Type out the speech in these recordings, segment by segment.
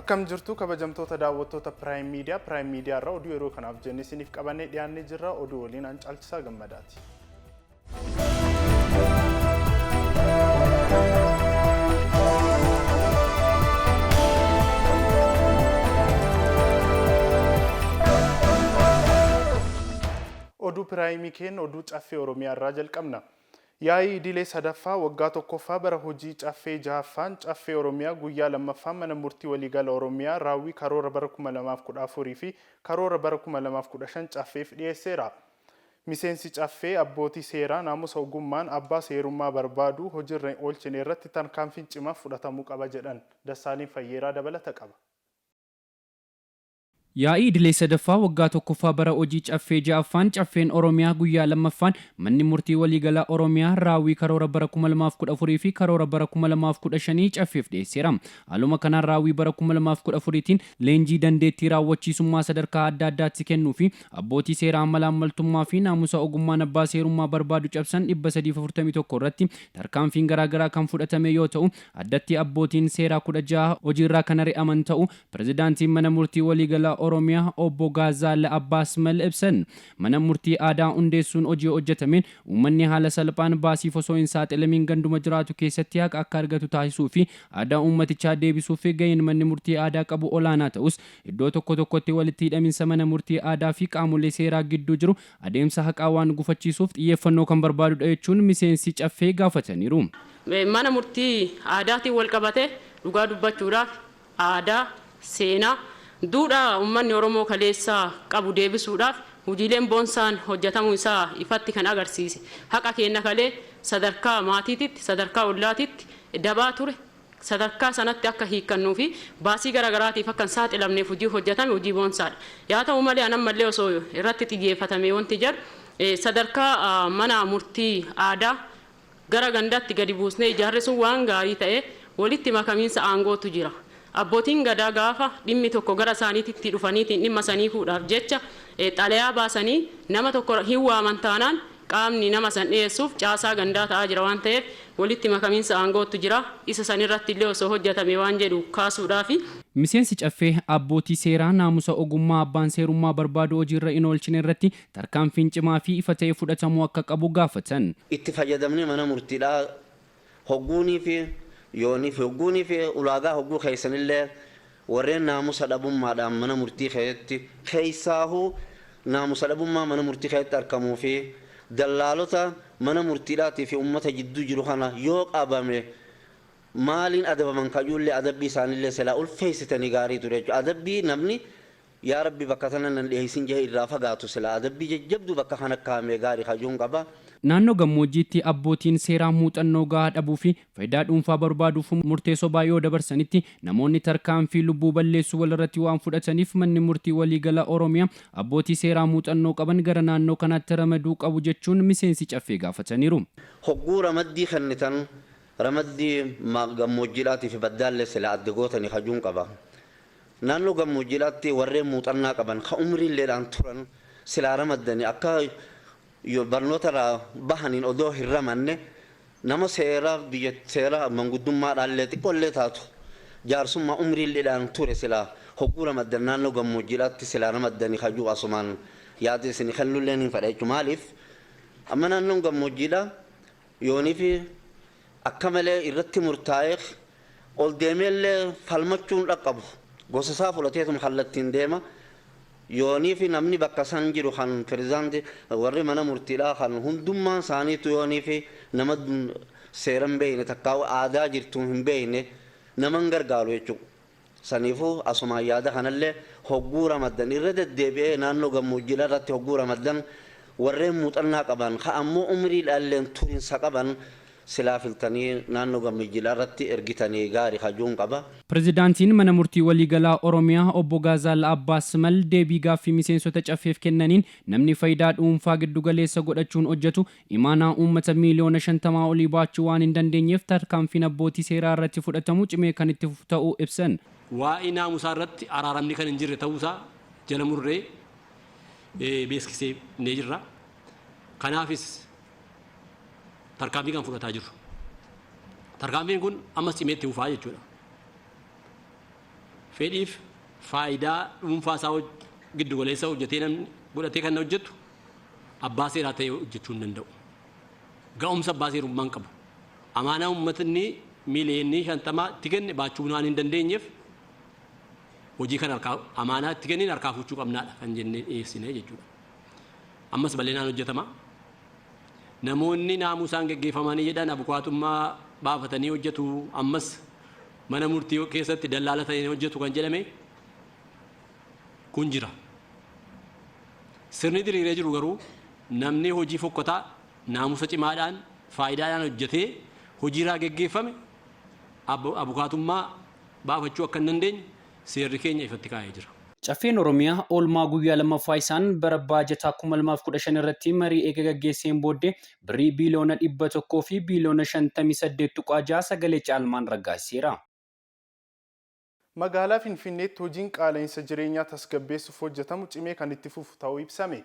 Akkam jirtu kabajamtoota daawwattoota Prime Media irraa oduu yeroo kanaaf jennee isiniif qabannee dhiyaannee jirra. Oduu waliin aan Caalchisaa Gammadaati. Oduu Prime keenya oduu caffee Oromiyaa irraa jalqabna. Yaa'ii idilee sadaffaa waggaa tokkoffaa bara hojii caffee jahaffaan caffee Oromiyaa guyyaa lammaffaan mana murtii waliigala Oromiyaa raawwii karoora bara 2014 fi karoora bara 2015 caffeef dhiyeesseera. Miseensi caffee abbootii seeraa naamusa ogummaan abbaa seerummaa barbaadu hojiirra oolchine irratti tarkaanfiin cimaa fudhatamuu qaba jedhan. Dassaalin Fayyeeraa dabalata qaba. Yaa'ii idilee sadaffaa waggaa tokkoffaa bara hojii caffee ja'affaan caffeen Oromiyaa guyyaa lammaffaan manni murtii waliigalaa Oromiyaa raawwii karoora bara 2014 fi karoora bara 2015 caffeef dhiyeesseera. Haaluma kanaan raawwii bara 2014tiin leenjii dandeettii raawwachiisummaa sadarkaa adda addaatti kennuu fi abbootii seeraa malaammaltummaa fi naamusa ogummaan abbaa seerummaa barbaadu cabsan 341 irratti tarkaanfiin garaagaraa kan fudhatame yoo ta'u, addatti abbootiin seeraa 16 hojiirraa kan ari'aman ta'u pirezidaantiin mana murtii waliigalaa Oromiyaa obbo Gaazzaala Abbaas Mal ibsan. Mana murtii aadaa hundeessuun hojii hojjetameen uummanni haala salphaan baasiif osoo hin saaxilamin ganduma jiraatu keessatti haqa akka argatu taasisuu fi aadaa uummatichaa deebisuuf gaheen manni murtii aadaa qabu olaanaa ta'us iddoo tokko tokkotti walitti hidhaminsa mana murtii aadaa fi qaamolee seeraa gidduu jiru adeemsa haqaa waan gufachiisuuf xiyyeeffannoo kan barbaadudha jechuun miseensi caffee gaafataniiru. Mana murtii aadaatiin wal qabate dhugaa dubbachuudhaaf aadaa seenaa duudhaa uummanni Oromoo kaleessaa qabu deebisuudhaaf hojiileen boonsaan hojjetamuu isaa ifatti kan agarsiise. Haqa keenya kalee sadarkaa maatiititti, sadarkaa ollaatitti dabaa ture. Sadarkaa sanatti akka hiikkannuu fi baasii garaagaraatiif akka hin saaxilamneef hojii hojjetame hojii boonsaadha. Yaa ta'u malee anammallee osoo irratti xiyyeeffatame wanti jedhu sadarkaa mana murtii aadaa gara gandaatti gadi buusnee ijaarrisuun waan gaarii ta'e walitti makamiinsa aangootu jira. Abbootiin gadaa gaafa dhimmi tokko gara isaaniitti dhufaniitiin dhimma sanii fuudhaaf jecha xalayaa baasanii nama tokko hin waaman taanaan qaamni nama san dhiyeessuuf caasaa gandaa ta'aa jira waan ta'eef walitti makamiinsa aangootu jira. Isa sanirratti illee osoo hojjetame waan jedhu kaasuudhaafi. Miseensi caffee abbootii seeraa naamusa ogummaa abbaan seerummaa barbaadu hojiirra hin oolchine irratti tarkaanfiin cimaa fi ifa ta'e fudhatamuu akka qabu gaafatan. Itti fayyadamne mana murtiidhaa hogguunii fi yoonii fi hogguunii fi ulaagaa hogguu keessanillee warreen naamusa dhabummaadhaan mana murtii keessatti keessaahuu naamusa dhabummaa mana murtii keessatti argamuu fi dallaalota mana murtiidhaatii fi uummata jidduu jiru kana yoo qabame maaliin adabaman kajuullee adabbii isaanillee silaa ulfeessitanii gaarii ture jechuudha. Adabbii namni yaa rabbi bakka kana nan dhiyeessin jee irraa fagaatu silaa adabbii jajjabduu bakka kana kaa'amee gaarii kajuun qaba. Naannoo gammoojjiitti abbootiin seeraa muuxannoo gahaa dhabuu fi faayidaa dhuunfaa barbaaduuf murteessoo baay'oo dabarsanitti namoonni tarkaanfii lubbuu balleessuu walirratti waan fudhataniif manni murtii waliigala Oromiyaa abbootii seeraa muuxannoo qaban gara naannoo kanaatti ramaduu qabu jechuun miseensi caffee gaafataniiru. Hogguu ramaddii kennitan ramaddii gammoojjiidhaatii fi baddaallee silaa adda gootanii kajuun qaba. Naannoo gammoojjiidhaatti warreen muuxannaa qaban ka umriilleedhaan turan silaa ramaddanii akka barnoota bahaniin odoo hin ramanne nama seeraa biyya seeraa manguddummaadhaallee xiqqoollee taatu jaarsummaa umriilleedhaan ture silaa hogguu ramaddan naannoo gammoojjiidhaatti silaa ramaddanii kajuu asumaan yaada isin kennullee hin fedha jechuudha. Maaliif amma naannoon gammoojjiidhaa yoonii fi akka malee irratti murtaa'ee ol deemeellee falmachuun dhaqqabu gosa isaa fudhateetuma kallattiin deema. Yoonii fi namni bakka san jiru kan pirezidaantii warri mana murtiidhaa kan hundummaan isaaniitu yoonii fi nama seera hin beekne takkaa aadaa jirtu hin beekne nama hin gargaaru jechuudha. Saniifuu asumaan yaada kanallee hogguu ramaddan irra deddeebi'ee naannoo gammoojjiidhaa irratti hogguu ramaddan warreen muuxannaa qaban ka ammoo umriidhaalleen turinsa qaban silaa filtanii naannoo gammoojjiidhaa irratti ergitanii gaarii kajuun qaba. Pirezidaantiin mana murtii waliigalaa Oromiyaa obbo Gaazzaala Abbaas Mal deebii gaaffii miseensota caffeef kennaniin namni faayidaa dhuunfaa giddu galeessa godhachuun hojjetu imaanaa uummata miiliyoona 50 olii baachuu waan hin dandeenyeef tarkaanfiin abbootii seeraa irratti fudhatamu cimee kan itti fufu ta'uu ibsan. Waa'ee naamusaa irratti araaramni kan hin jirre ta'uusaa jala murree beeksisee ne jirra. Kanaafis tarkaanfii kan fudhataa jiru. Tarkaanfiin kun ammas cimeetti fufaa jechuudha. fedhiif faayidaa dhuunfaa isaa giddu galeessa hojjetee namni godhatee kan hojjetu abbaa seeraa ta'ee hojjechuu hin danda'u. Ga'umsa abbaa seerummaan qabu. Amaanaa uummatni miiliyoonii 50 itti kenne baachuu waan hin dandeenyeef hojii kan harkaa amaanaa itti kenneen harkaa fuuchuu qabnaadha kan jennee dhiyeessine jechuudha. Ammas bal'inaan hojjetama. Namoonni naamusaan geggeeffamanii jedhan abukaatummaa baafatanii hojjetu ammas mana murtii keessatti dallaala ta'anii hojjetu kan jedhame kun jira. Sirni diriiree jiru garuu namni hojii fokkotaa naamusa cimaadhaan faayidaadhaan hojjetee hojiirraa geggeeffame abukaatummaa baafachuu akka hin dandeenye seerri keenya ifatti kaa'ee jira. Caffeen Oromiyaa oolmaa guyyaa lammaffaa isaan bara baajataa 2015 irratti marii eega gaggeesseen booddee birrii biiliyoona 100 fi biiliyoona 58.6 sagalee caalmaan raggaasiseera. Magaalaa Finfinneetti hojiin qaala'insa jireenyaa tasgabbeessuuf hojjetamu cimee kan itti fufu ta'uu ibsame.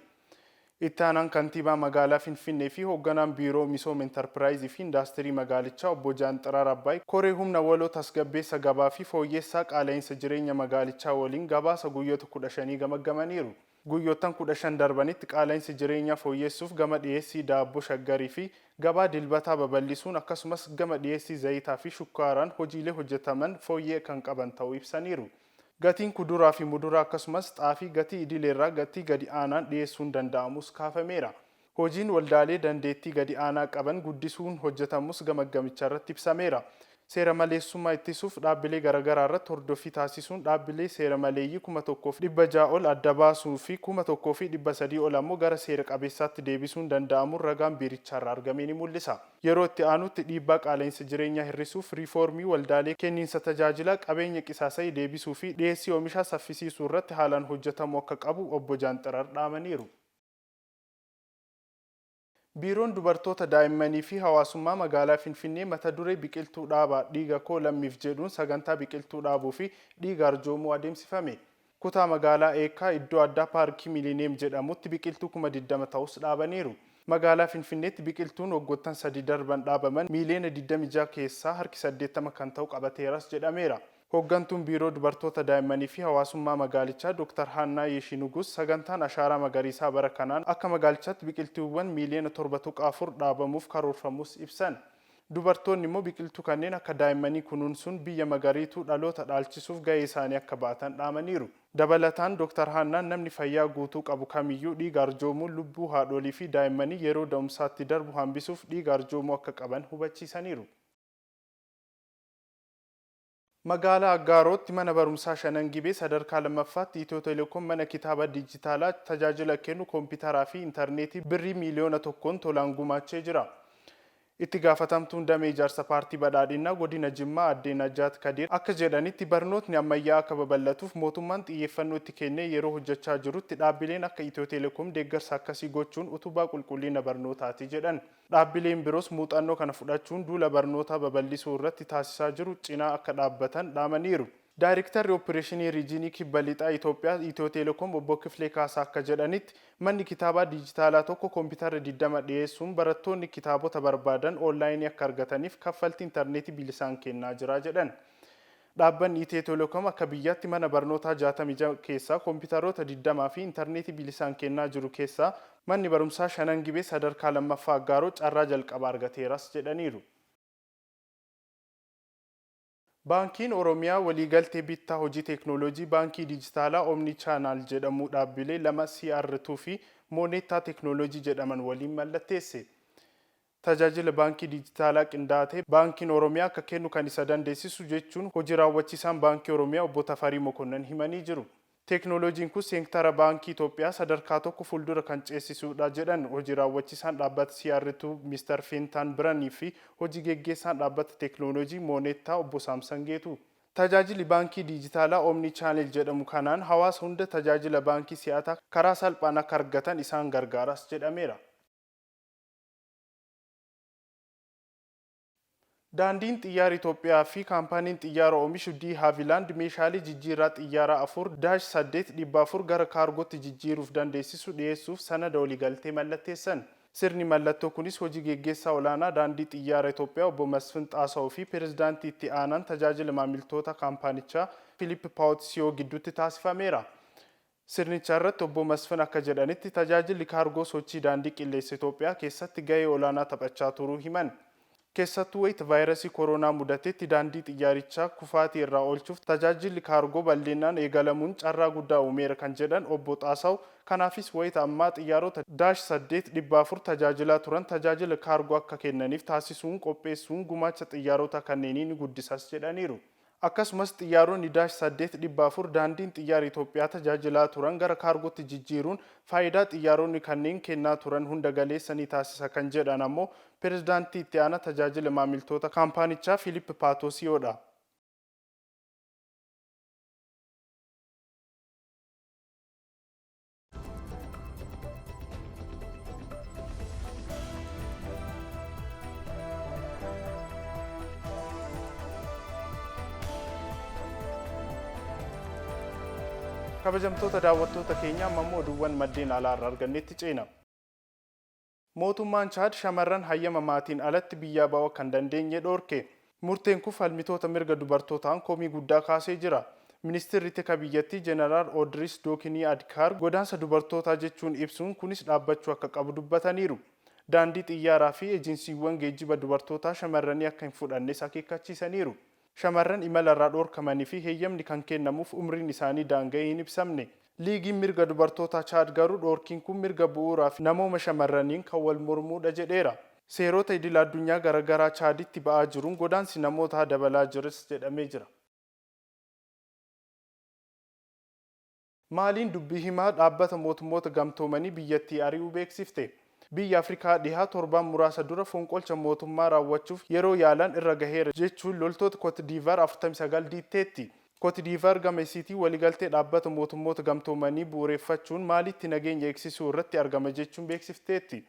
Itti aanaan kantiibaa magaalaa Finfinnee fi hoogganaan biiroo misooma enterpiraayizii fi indaastirii magaalichaa obbo Jaanxiraar Abbaay koree humna waloo tasgabbeessa gabaa fi fooyyessaa qaala'insa jireenya magaalichaa waliin gabaasa guyyoota 15 gamaggamaniiru. Guyyoottan 15 darbanitti qaala'insa jireenyaa fooyyessuuf gama dhiyeessii daabboo shaggarii fi gabaa dilbataa babal'isuun akkasumas gama dhiyeessii zayitaa fi shukkaaraan hojiilee hojjetaman fooyyee kan qaban ta'uu ibsaniiru. Gatiin kuduraa fi muduraa akkasumas xaafii gatii idileerraa gatii gadi aanaan dhiyeessuun danda'amus kaafameera. Hojiin waldaalee dandeettii gadi aanaa qaban guddisuun hojjetamus gamaggamichaa irratti ibsameera. Seera maleessummaa ittisuuf dhaabbilee garaagaraa irratti hordoffii taasisuun dhaabbilee seera maleeyyii 1,600 ol adda baasuu fi 1,300 ol ammoo gara seera qabeessaatti deebisuun danda'amuun ragaan biiricharraa argame ni mul'isa. Yeroo itti aanutti dhiibbaa qaala'insa jireenyaa hir'isuuf riifoormii waldaalee kenniinsa tajaajila qabeenya qisaasa'ii deebisuu fi dhiyeessii oomishaa saffisiisuu irratti haalaan hojjetamuu akka qabu obbo Jaanxiraar dhaamaniiru. Biiroon dubartoota daa'immanii fi hawaasummaa magaalaa Finfinnee mata duree biqiltuu dhaabaa dhiiga koo lammiif jedhuun sagantaa biqiltuu dhaabuu fi dhiiga arjoomuu adeemsifame. Kutaa magaalaa Eekaa iddoo addaa paarkii Miilineem jedhamutti biqiltuu 20 ta'us dhaabaniiru. Magaalaa Finfinneetti biqiltuun waggoottan 3 darban dhaabaman miiliyoona 26 keessaa harki 80 kan ta'u qabateeras jedhameera. Hooggantuun biiroo dubartoota daa'immanii fi hawaasummaa magaalichaa Dr. Haannaa Yeeshinugus sagantaan ashaaraa magariisaa bara kanaan akka magaalichaatti biqiltuuwwan miiliyoona 7.4 dhaabamuuf karoorfamus ibsan. Dubartoonni immoo biqiltuu kanneen akka daa'immanii kunuunsuun biyya magariituu dhaloota dhaalchisuuf gahee isaanii akka baatan dhaamaniiru. Dabalataan Dr. Haannaan namni fayyaa guutuu qabu kamiyyuu dhiiga arjoomuun lubbuu haadholii fi daa'immanii yeroo da'umsaatti darbu hambisuuf dhiiga arjoomuu akka qaban hubachiisaniiru. Magaalaa Aggaarootti mana barumsaa Shanangibee sadarkaa lammaffaatti Itiyoo Teleekoom mana kitaaba dijitaalaa tajaajila kennu koompitaraa fi intarneetii birrii miiliyoona 1 tolaan gumaachee jira. Itti gaafatamtuun damee ijaarsa paartii badhaadhinaa godina Jimmaa Addee Najaat Kadir akka jedhanitti barnootni ammayyaa akka babal'atuuf mootummaan xiyyeeffannoo itti kennee yeroo hojjechaa jirutti dhaabbileen akka Itiyoo Teleekoom deeggarsa akkasii gochuun utubaa qulqullina barnootaati jedhan. Dhaabbileen biroos muuxannoo kana fudhachuun duula barnootaa babal'isuu irratti taasisaa jiru cinaa akka dhaabbatan dhaamaniiru. Daayirektarri Opereeshinii Riijinii Kibba Lixaa Itoophiyaa Itiyoo Teleekoom obbo Kifilee Kaasaa akka jedhanitti manni kitaabaa dijitaalaa tokko koompitara 20 dhiyeessuun barattoonni kitaabota barbaadan onlaayinii akka argataniif kaffaltii intarneetii bilisaan kennaa jira jedhan. Dhaabbanni Itiyoo Teleekoom akka biyyaatti mana barnootaa 66 keessaa koompitaroota 20 fi intarneetii bilisaan kennaa jiru keessaa manni barumsaa Shanangibee sadarkaa lammaffaa Aggaaroo carraa jalqabaa argateeras jedhaniiru. Baankiin Oromiyaa waliigaltee bittaa hojii teeknooloojii baankii dijitaalaa Omni Chaanaal jedhamu dhaabbilee lama CR2 fi Monetaa teeknooloojii jedhaman waliin mallatteesse. Tajaajila baankii dijitaalaa qindaatee baankiin Oromiyaa akka kennu kan isa dandeessisu jechuun hojii raawwachiisaan baankii Oromiyaa obbo Tafarii Mokonnon himanii jiru. Teeknooloojiin kun seektara baankii Itoophiyaa sadarkaa tokko fuuldura kan ceesisudha jedhan hojii raawwachiisaan dhaabbata CR2 Mr. Fentaan Biranii fi hojii geggeessaan dhaabbata teeknooloojii Monetaa obbo Saamsan Geetu. Tajaajilli baankii dijitaalaa Omni Chaanel jedhamu kanaan hawaasa hunda tajaajila baankii si'ataa karaa salphaan akka argatan isaan gargaaras jedhameera. Daandiin xiyyaara Itoophiyaa fi kaampaaniin xiyyaara oomishu D Haviland meeshaalee jijjiirraa xiyyaara 4-800 gara kaargootti jijjiiruuf dandeessisu dhiyeessuuf sanada waliigaltee mallatteessan. Sirni mallattoo kunis hojii geggeessaa olaanaa daandii xiyyaara Itoophiyaa obbo Masfin Xaasaw fi pirezidaantii itti aanaan tajaajila maamiltoota kaampaanichaa Philippe Paotsio gidduutti taasifameera. Sirnicha irratti obbo Masfin akka jedhanitti tajaajilli kaargoo sochii daandii qilleensa Itoophiyaa keessatti gahee olaanaa taphachaa turuu himan. Keessattuu wayita vaayirasii koronaa mudatetti daandii xiyyaarichaa kufaatii irraa oolchuuf tajaajilli kaargoo bal'inaan eegalamuun carraa guddaa uumeera kan jedhan obbo Xaasaw. Kanaafis wayita ammaa xiyyaarota -8,400 tajaajilaa turan tajaajila kaargoo akka kennaniif taasisuun qopheessuun gumaacha xiyyaarota kanneenii guddisas jedhaniiru. Akkasumas xiyyaaronni -8,400 daandiin xiyyaara Itoophiyaa tajaajilaa turan gara kaargootti jijjiiruun faayidaa xiyyaaronni kanneen kennaa turan hunda galeessanii taasisa kan jedhan ammoo pirezidaantii itti aanaa tajaajila maamiltoota kaampaanichaa Philippe Paatosiyoodha. Kabajamtoota daawwattoota keenya ammoo oduuwwan maddeen alaa irraa argannetti ceena. Mootummaan Chaad shamarran hayyama maatiin alatti biyyaa ba'uu kan dandeenye dhoorke. Murteen kun falmitoota mirga dubartootaan komii guddaa kaasee jira. Ministeerri tika biyyattii Jeneraal Odris Dokinii Adkaar godaansa dubartootaa jechuun ibsuun kunis dhaabbachuu akka qabu dubbataniiru. Daandii xiyyaaraa fi ejensiiwwan geejjiba dubartootaa shamarranii akka hin fudhannes akeekkachiisaniiru. Shamarran imala irraa dhoorkamanii fi heeyyamni kan kennamuuf umriin isaanii daanga'ee hin ibsamne. Liigiin mirga dubartootaa Chaad garuu dhoorkiin kun mirga bu'uuraa fi namooma shamarraniin kan wal mormuudha jedheera. Seerota idil addunyaa garaagaraa Chaaditti ba'aa jiruun godaansi namootaa dabalaa jiras jedhamee jira. Maaliin dubbii himaa dhaabbata mootummoota gamtoomanii biyyattii ari'uu beeksifte. Biyya Afrikaa dhihaa torban muraasa dura fonqolcha mootummaa raawwachuuf yeroo yaalan irra gaheera jechuun loltoota Cote d'Ivoire 49 diitteetti. Cote d'Ivoire gama isiitii waliigaltee dhaabbata mootummoota gamtoomanii bu'uureffachuun Maaliitti nageenya eegsisuu irratti argama jechuun beeksifteetti.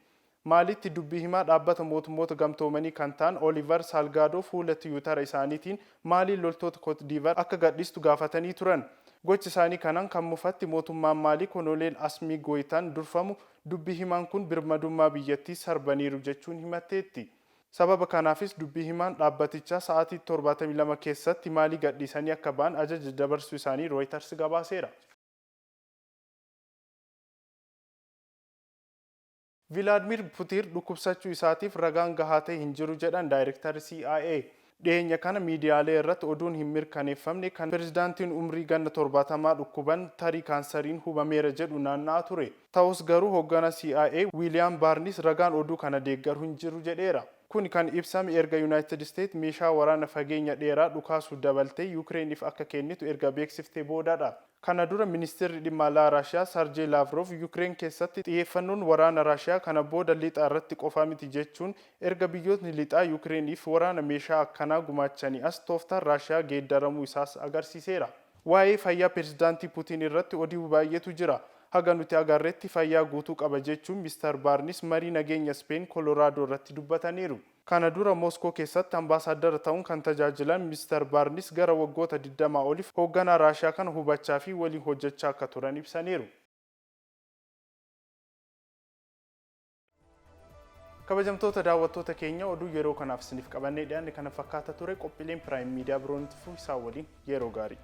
Maaliitti dubbii himaa dhaabbata mootummoota gamtoomanii kan ta'an Oliver Salgado fuula tiwiitara isaaniitiin Maaliin loltoota Cote d'Ivoire akka gadhiistu gaafatanii turan. Gochi isaanii kanaan kan mufatti mootummaan Maalii Koloneel Asmii Goyitaan durfamu dubbii himaan kun birmadummaa biyyattii sarbaniiru jechuun himatteetti. Sababa kanaafis dubbii himaan dhaabbatichaa sa'aatii 72 keessatti Maalii gadhiisanii akka ba'an ajaja dabarsuu isaanii Reuters gabaaseera. Vilaadimir Puutiin dhukkubsachuu isaatiif ragaan gahaa ta'e hin jiru jedhan daayirektarri CIA. Dhiyeenya kana miidiyaalee irratti oduun hin mirkaneeffamne kan pirezidaantiin umrii ganna 70 dhukkuban tarii kaansariin hubameera jedhu naanna'aa ture. Ta'us garuu hoogganaa CIA Wiiliyaam Baarnis ragaan oduu kana deeggaru hin jiru jedheera. Kun kan ibsame erga United States meeshaa waraana fageenya dheeraa dhukaasuu dabaltee Yukireeniif akka kennitu erga beeksiftee boodadha. Kana dura ministeerri dhimma alaa Raashiyaa Sergey Lavrov Yukireen keessatti xiyyeeffannoon waraana Raashiyaa kana booda lixaa irratti qofa miti jechuun erga biyyootni lixaa Yukireeniif waraana meeshaa akkanaa gumaachanii as tooftaan Raashiyaa geeddaramuu isaas agarsiiseera. Waa'ee fayyaa pirezidaantii Puutiin irratti oduu baay'eetu jira. Haga nuti agarreetti fayyaa guutuu qaba jechuun Mr. Baarnis marii nageenya Speen Koloraadoo irratti dubbataniiru. Kana dura Moskoo keessatti ambaasaaddara ta'uun kan tajaajilan Mr. Baarnis gara waggoota 20 oliif hoogganaa Raashiyaa kana hubachaa fi waliin hojjechaa akka turan ibsaniiru. Kabajamtoota daawwattoota keenya oduu yeroo kanaaf isiniif qabannee dhiyaanne kana fakkaata ture. Qophiileen Prime Media biroon itti fufu isaa waliin yeroo gaarii.